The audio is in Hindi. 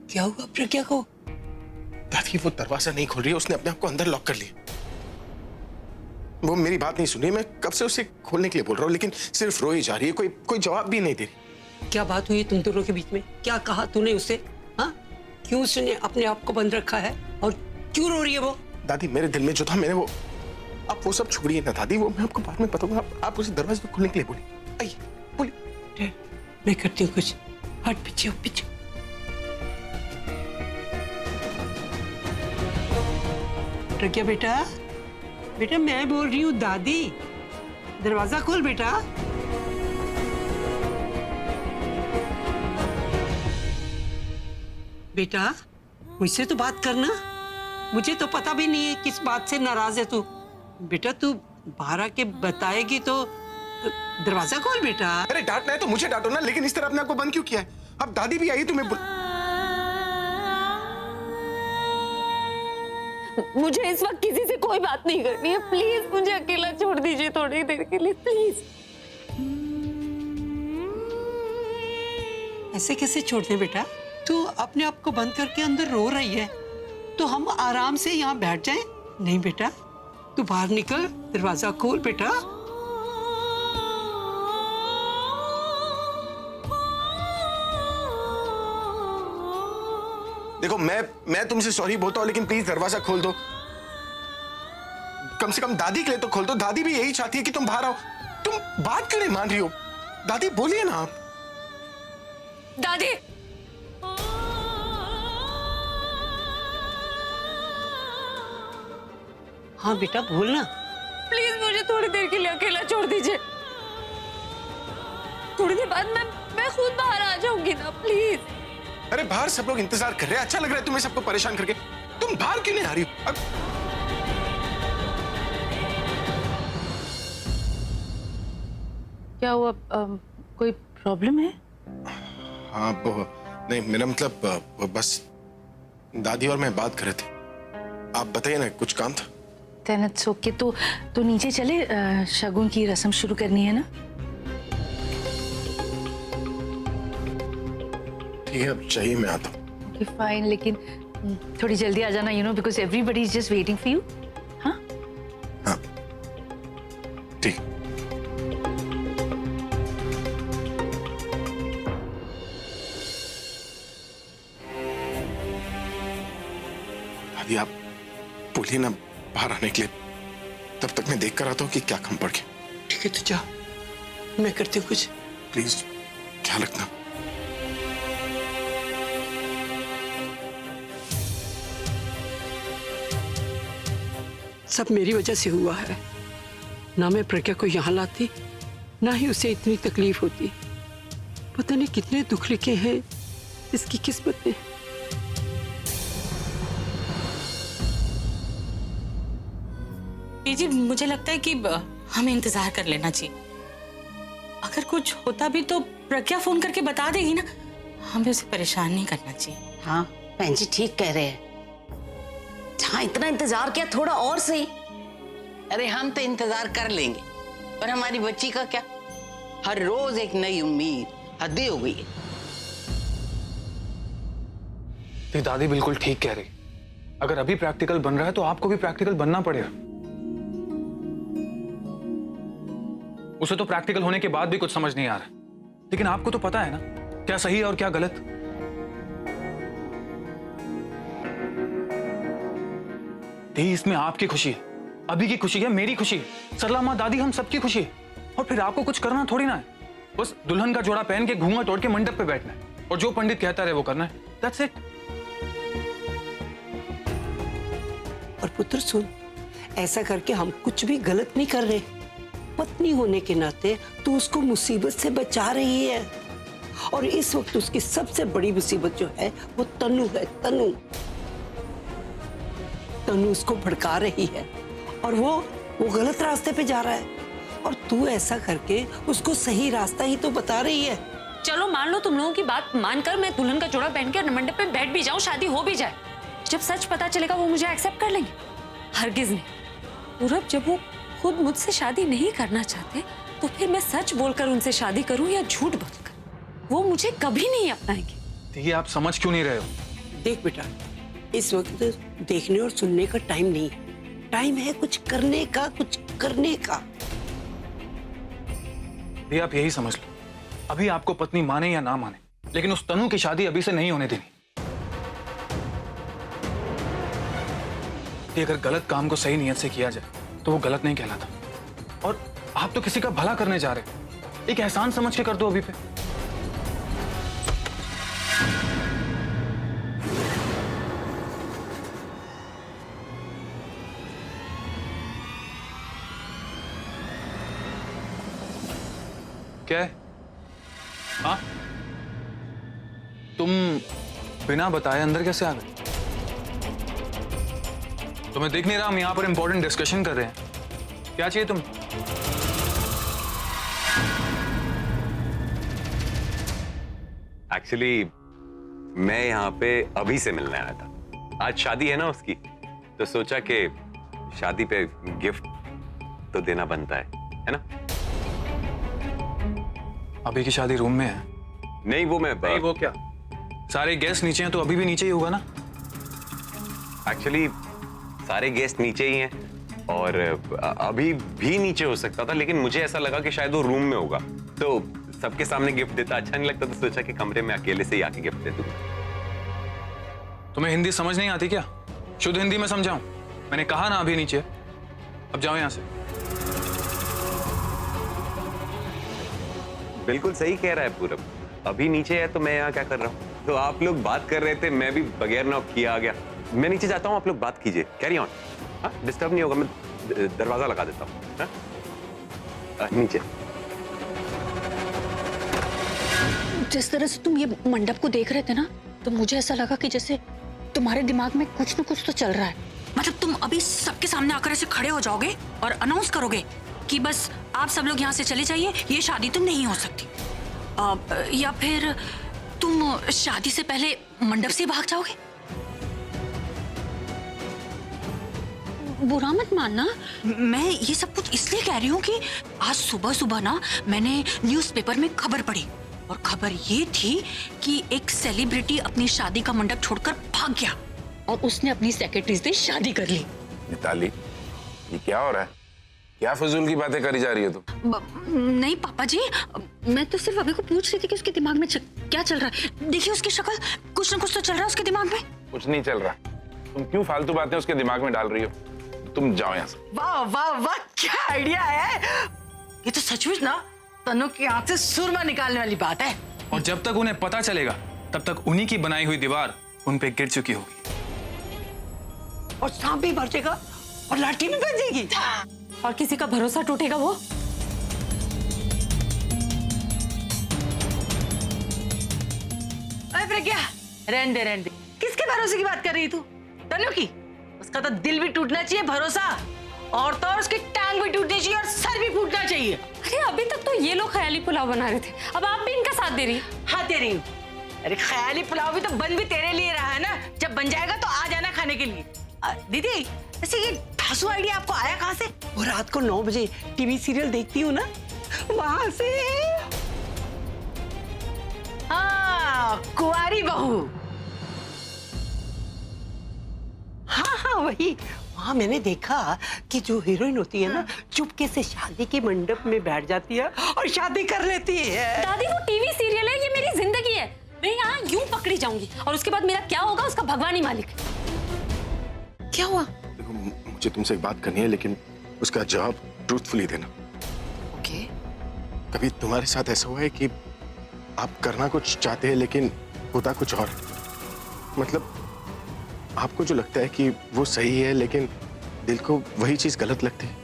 क्या हुआ प्रज्ञा को? दादी वो दरवाजा नहीं खोल रही है, उसने अपने आप को अंदर लॉक कर लिया। वो मेरी बात नहीं सुनी, मैं कब से उसे खोलने के लिए बोल रहा हूँ लेकिन सिर्फ रोई जा रही है, कोई जवाब भी नहीं दे रही। क्या बात हुई तुम दोनों के बीच में? क्या कहा तूने उसे? हाँ, क्यों उसने अपने आप को बंद रखा है और क्यों रो रही है वो? दादी मेरे दिल में जो था मैंने वो, आप वो सब छोड़िए ना दादी, वो मैं आपको बाद में बताऊंगा। आप उसे दरवाजे को खोलने के लिए बोलिए। आइए बोलिए। मैं करती हूँ कुछ। हट पीछे पीछे। प्रज्ञा बेटा, बेटा मैं बोल रही हूँ दादी, दरवाजा खोल बेटा। बेटा मुझसे तो बात करना, मुझे तो पता भी नहीं है किस बात से नाराज है तू। बेटा तू बाहर आके बताएगी तो दरवाजा खोल बेटा। अरे डांटना है तो मुझे डांटो ना, लेकिन इस तरह अपने आप को बंद क्यों किया है? अब दादी भी आई तुम्हें मुझे इस वक्त किसी से कोई बात नहीं करनी है, प्लीज मुझे अकेला छोड़ दीजिए थोड़ी देर के लिए, प्लीज। ऐसे कैसे छोड़ दे बेटा? तू अपने आप को बंद करके अंदर रो रही है, तो हम आराम से यहाँ बैठ जाएं? नहीं बेटा, तू बाहर निकल, दरवाजा खोल बेटा। देखो मैं तुमसे सॉरी बोलता हूँ लेकिन प्लीज दरवाजा खोल दो, कम से कम दादी के लिए तो खोल दो। दादी भी यही चाहती है कि तुम बाहर आओ। तुम बात क्यों नहीं मान रही हो? दादी बोलिए ना आप। दादी हाँ बेटा बोलना। प्लीज मुझे थोड़ी देर के लिए अकेला छोड़ दीजिए, थोड़ी देर बाद मैं खुद बाहर आ जाऊंगी ना, प्लीज। अरे बाहर सब लोग इंतजार कर रहे हैं, अच्छा लग रहा है तुम्हें सबको परेशान करके? तुम बाहर क्यों नहीं आ रही हो? क्या हुआ, कोई प्रॉब्लम है? हाँ वो नहीं, मेरा मतलब वो बस दादी और मैं बात कर रहे थे। आप बताइए ना, कुछ काम था? तेनत ओके, तो नीचे चले, शगुन की रस्म शुरू करनी है ना। ठीक है, अब चाहिए मैं आता हूँ। ओके फाइन, लेकिन थोड़ी जल्दी आ जाना, you know, because everybody is just waiting for you. हाँ हाँ ठीक। दादी आप बोलिए ना बाहर आने के लिए, तब तक मैं देख कर आता हूँ कि क्या कम पड़ गया। ठीक है तो जा, मैं करती हूँ कुछ। प्लीज ख्याल रखना। सब मेरी वजह से हुआ है। ना मैं प्रज्ञा को यहाँ लाती, ना ही उसे इतनी तकलीफ होती। पता नहीं कितने दुख लिखे हैं इसकी किस्मत में। जी मुझे लगता है कि हमें इंतजार कर लेना चाहिए। अगर कुछ होता भी तो प्रज्ञा फोन करके बता देगी ना, हमें उसे परेशान नहीं करना चाहिए। हाँ बहन जी ठीक कह रहे हैं, जहाँ इतना इंतजार किया थोड़ा और सही। अरे हम तो इंतजार कर लेंगे, पर हमारी बच्ची का क्या? हर रोज एक नई उम्मीद, हद हो गई है। तो दादी बिल्कुल ठीक कह रही, अगर अभी प्रैक्टिकल बन रहा है तो आपको भी प्रैक्टिकल बनना पड़ेगा। उसे तो प्रैक्टिकल होने के बाद भी कुछ समझ नहीं आ रहा, लेकिन आपको तो पता है ना क्या सही है और क्या गलत। इसमें आपकी खुशी है, अभी की खुशी है, मेरी खुशी है, सरला दादी हम सबकी खुशी है। और फिर आपको कुछ करना थोड़ी ना है, बस दुल्हन का जोड़ा पहन के घूंघट ओढ़ के मंडप पे बैठना है और जो पंडित कहता रहे वो करना है। That's it. और पुत्र सुन, ऐसा करके हम कुछ भी गलत नहीं कर रहे। पत्नी होने के नाते तू उसको मुसीबत से बचा रही है, और इस वक्त उसकी सबसे बड़ी मुसीबत जो है वो तनु है। तनु उसको भड़का रही है और वो गलत रास्ते पे जा रहा है, और तू ऐसा करके उसको सही रास्ता ही तो बता रही है। चलो मान लो तुम लोगों की बात मानकर मैं दुल्हन का जोड़ा पहन के मंडप पे बैठ भी जाऊं, शादी हो भी जाए, जब सच पता चलेगा वो मुझे एक्सेप्ट कर लेंगे? हरगिज नहीं। पूरब जब वो खुद मुझसे शादी नहीं करना चाहते तो फिर मैं सच बोलकर उनसे शादी करूं या झूठ बोलकर, वो मुझे कभी नहीं अपनाएंगे। देखिए आप समझ क्यों नहीं रहे हो, देख बेटा, इस वक्त देखने और सुनने का टाइम नहीं, टाइम है कुछ करने का, कुछ करने का। ये आप यही समझ लो, अभी आपको पत्नी माने या ना माने, लेकिन उस तनु की शादी अभी से नहीं होने देनी। कि अगर गलत काम को सही नियत से किया जाए तो वो गलत नहीं कहलाता। और आप तो किसी का भला करने जा रहे हैं, एक एहसान समझ के कर दो अभी पे। क्या है? हाँ, तुम बिना बताए अंदर कैसे आ गए? तुम्हें दिख नहीं रहा हम यहाँ पर इंपॉर्टेंट डिस्कशन कर रहे हैं? क्या चाहिए तुम? एक्चुअली मैं यहाँ पे अभी से मिलने आया था। आज शादी है ना उसकी, तो सोचा कि शादी पे गिफ्ट तो देना बनता है ना? अभी की शादी रूम में है? नहीं वो मैं नहीं वो क्या, सारे गेस्ट नीचे हैं तो अभी भी नीचे ही होगा ना? एक्चुअली सारे गेस्ट नीचे ही हैं और अभी भी नीचे हो सकता था, लेकिन मुझे ऐसा लगा कि शायद वो रूम में होगा, तो सबके सामने गिफ्ट देता अच्छा नहीं लगता, तो सोचा कि कमरे में अकेले से ही आके गिफ्ट दे दूं। तुम्हें हिंदी समझ नहीं आती क्या? शुद्ध हिंदी में समझाऊं? मैंने कहा ना अभी नीचे, अब जाओ यहां से। बिल्कुल सही कह रहा है पूरब, अभी नीचे है तो मैं यहाँ क्या कर रहा हूँ? तो आप लोग बात कर रहे थे, मैं भी बगैर नॉक किए आ गया। मैं नीचे जाता हूँ, आप लोग बात कीजिए, कैरी ऑन। हाँ, डिस्टर्ब नहीं होगा, मैं दरवाजा लगा देता हूँ। नीचे। जिस तरह से तुम ये मंडप को देख रहे थे ना, तो मुझे ऐसा लगा कि जैसे तुम्हारे दिमाग में कुछ न कुछ तो चल रहा है। मतलब तुम अभी सबके सामने आकर ऐसे खड़े हो जाओगे और अनाउंस करोगे कि बस आप सब लोग यहाँ से चले जाइए, ये शादी तो नहीं हो सकती। या फिर तुम शादी से पहले मंडप से भाग जाओगे? बुरा मत मानना, मैं ये सब कुछ इसलिए कह रही हूँ कि आज सुबह सुबह ना मैंने न्यूज़पेपर में खबर पढ़ी, और खबर ये थी कि एक सेलिब्रिटी अपनी शादी का मंडप छोड़कर भाग गया और उसने अपनी सेक्रेटरी से शादी कर ली। मिताली, ये क्या हो रहा है? क्या फजूल की बातें करी जा रही है तुम? नहीं पापा जी, मैं तो सिर्फ अभी को पूछ रही थी कि उसके दिमाग में क्या चल रहा है। देखिए उसकी शक्ल, कुछ ना कुछ तो चल रहा है उसके दिमाग में। कुछ नहीं चल रहा, तुम क्यों फालतू बातें उसके दिमाग में डाल रही हो? तुम जाओ यहाँ से। वाह वाह वाह, क्या आइडिया है ये तो। सचमुच ना तनु की आंख से सुरमा निकालने वाली बात है। और जब तक उन्हें पता चलेगा तब तक उन्हीं की बनाई हुई दीवार उन पे गिर चुकी होगी। और सांप भी बचेगा और लाठी भी बजेगी, और किसी का भरोसा टूटेगा वो। अरे प्रज्ञा, रहने दे। किसके भरोसे की बात कर रही है तू? तनु की? उसका तो दिल भी टूटना चाहिए, भरोसा, और तो और उसकी टांग भी टूटनी चाहिए और सर भी फूटना चाहिए। अरे अभी तक तो ये लोग ख्याली पुलाव बना रहे थे, अब आप भी इनका साथ दे रही। हाँ दे रही हूँ। अरे ख्याली पुलाव भी तो बन भी तेरे लिए रहा है ना, जब बन जाएगा तो आ जाना खाने के लिए। दीदी, ऐसे ये धांसू आइडिया आपको आया कहाँ से? वो रात को 9 बजे टीवी सीरियल देखती हूँ ना, वहां से। हाँ, कुंवारी बहू। हाँ वही, वहाँ मैंने देखा कि जो हीरोइन होती है ना, चुपके से शादी के मंडप में बैठ जाती है और शादी कर लेती है। दादी वो टीवी सीरियल है, ये मेरी जिंदगी है। मैं यहाँ यूं पकड़ी जाऊंगी और उसके बाद मेरा क्या होगा उसका भगवान ही मालिक। क्या हुआ? देखो, मुझे तुमसे एक बात करनी है, लेकिन उसका जवाब ट्रूथफुली देना। ओके। कभी तुम्हारे साथ ऐसा हुआ है कि आप करना कुछ चाहते हैं लेकिन होता कुछ और? मतलब आपको जो लगता है कि वो सही है लेकिन दिल को वही चीज गलत लगती है।